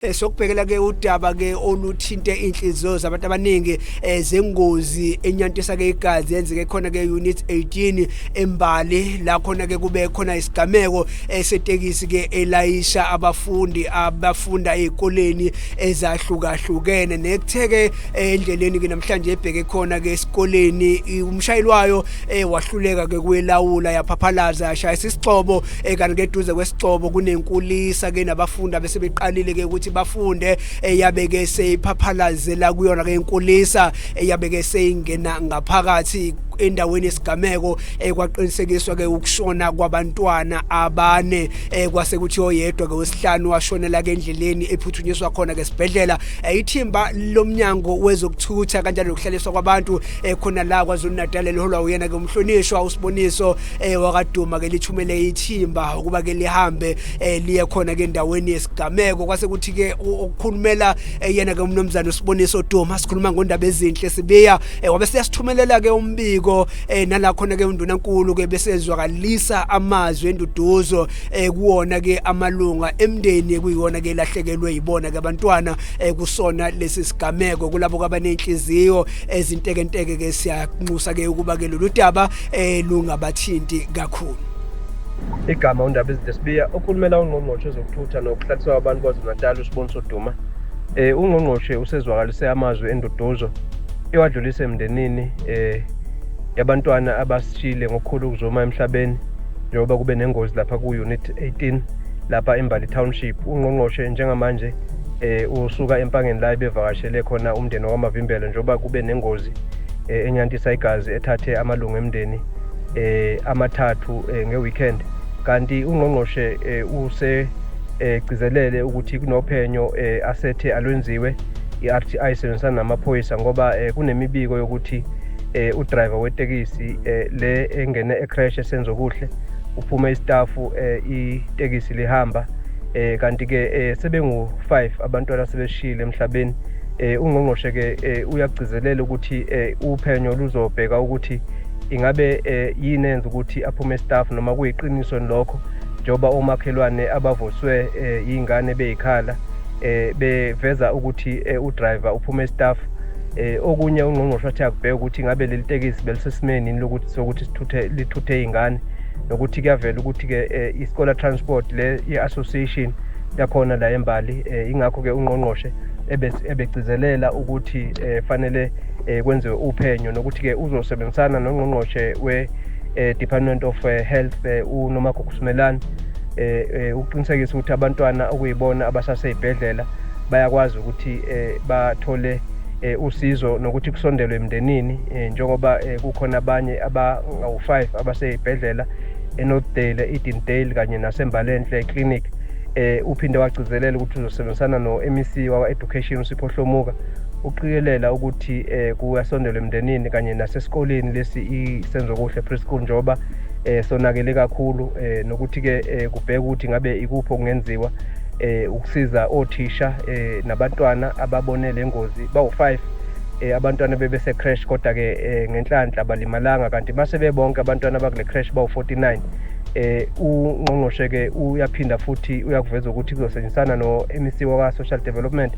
Sokubhekela ke udaba ke oluthinte inhliziyo zabantu abaningi zengozi enyantisa ke igazi yenzeke khona ke unit 18 eMbali la khona ke kube khona isigameko setekisi ke elayisha abafundi abafunda ezikoleni ezahlukahlukene nekutheke endleleni ke namhlanje ebheke khona ke esikoleni umshayeli wayo wahluleka ke kwelawula yaphaphalaza yashayisa isixhobo kanti ke eduze kwesixhobo kunenkulisa ke nabafundi abesebeqalile ke ukuthi bafunde yabeke seyiphaphalizela kuyona ke inkulisa yabeke seyingena ngaphakathi endaweni yesigameko kwaqinisekiswa ke ukushona kwabantwana abane kwase kuthi oyedwa ke wesihlanu washonela ke endleleni ephuthunyiswa khona ke sibhedlela ithimba lomnyango wezokuthutha kanjalo nokuhlaliswa kwabantu khona la kwaZulu Natal liholwa uyena ke umhlonishwa uSiboniso wakaduma ke lithumele ithimba ukuba ke lihambe liye khona ke endaweni yesigameko kwase kuthi ke ukukhulumela yena ke umnomzana uSiboniso Duma sikhuluma ngondaba ezinhle sibiya wabe siyasithumelela ke umbiko nala khona ke undunankulu ke besezwakalisa amazwi enduduzo kuwona ke amalunga emndeni kuyona ke lahlekelwe yibona ke abantwana kusona lesi sigameko kulabo kwabanenhliziyo ezintekenteke ke siyanxusa ke ukuba ke lolu daba lungabathinti kakhulu. Igama undaba ezinhle sibiya okhulumela ungqongqoshe ezokuthutha nokuhlaliswa kwabantu kwaZulu Natal uSiboniso Duma. Ungqongqoshe usezwakalise amazwi enduduzo ewadlulise emndenini yabantwana abasishile ngokukhulu ukuzuma emhlabeni njengoba kube nengozi lapha ku unit 18 lapha eMbali Township. Ungqongqoshe njengamanje usuka empangeni la bevakashele khona umndeni wamavimbela njengoba kube nengozi enyantisa igazi ethathe amalungu emndeni amathathu ngeweekend kanti ungqongqoshe gcizelele ukuthi kunophenyo asethe alwenziwe iRTI sebenzisana namaphoyisa ngoba kunemibiko yokuthi udriver wetekisi le engene ecrash esenzo kuhle uphume istafu itekisi lihamba kanti ke sebengu5 abantwana sebeshile emhlabeni. Ungqongqoshe ke uyagcizelela ukuthi uphenyo luzobheka ukuthi ingabe yini enza ukuthi aphume istafu noma kuyiqiniso lokho njoba omakhelwane abavuswe ingane beyikhala beveza ukuthi udriver uphume istafu. Okunye ungqongqoshe wathi akubheka ukuthi ngabe leli tekisi belisesimeni lokuthi sokuthi lithuthe izingane nokuthi kuyavela ukuthi ke iScholar Transport le yeassociation yakhona la eMbali ingakho ke ungqongqoshe ebegcizelela ukuthi fanele kwenziwe uphenyo nokuthi ke uzosebenzisana nongqongqoshe we Department of Health uNomagugu Simelane ukuqinisekisa ukuthi abantwana okuyibona abasaseyibhedlela bayakwazi ukuthi bathole usizo nokuthi kusondelwe emndenini njengoba kukhona abanye abangawu5 abaseyibhedlela eNorthdale, Edendale kanye naseMbalenhle Clinic. Uphinde wagcizelela ukuthi uzosebenzisana noMEC wa-Education uSipho Hlomuka uqikelela ukuthi kuyasondelwa emndenini kanye nasesikoleni lesi isenzo kuhle preschool njengoba sonakele kakhulu nokuthi ke kubheka ukuthi ngabe ikuphi okungenziwa ukusiza othisha nabantwana ababone lengozi bawu5 abantwana bebese crash kodwa ke ngenhlanhla balimalanga kanti mase bebonke abantwana abakule crash bawu49. Ungqongqoshe ke uyaphinda futhi uyakuveza ukuthi kuzosetshenzisana noMEC wa Social Development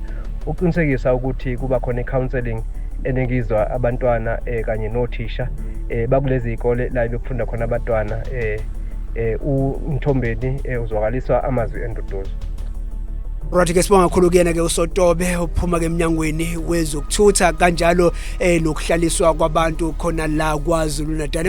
uqinisekisa ukuthi kuba khona icounseling enengizwa abantwana kanye nothisha bakulezi izikole la bekufunda khona abantwana uMthombeni uzwakaliswa amazwi enduduzo. Right ke sibonga kakhulu kuyena ke uSotobe uphuma ke eminyangweni wezokuthutha kanjalo nokuhlaliswa kwabantu khona la kwaZulu Natal.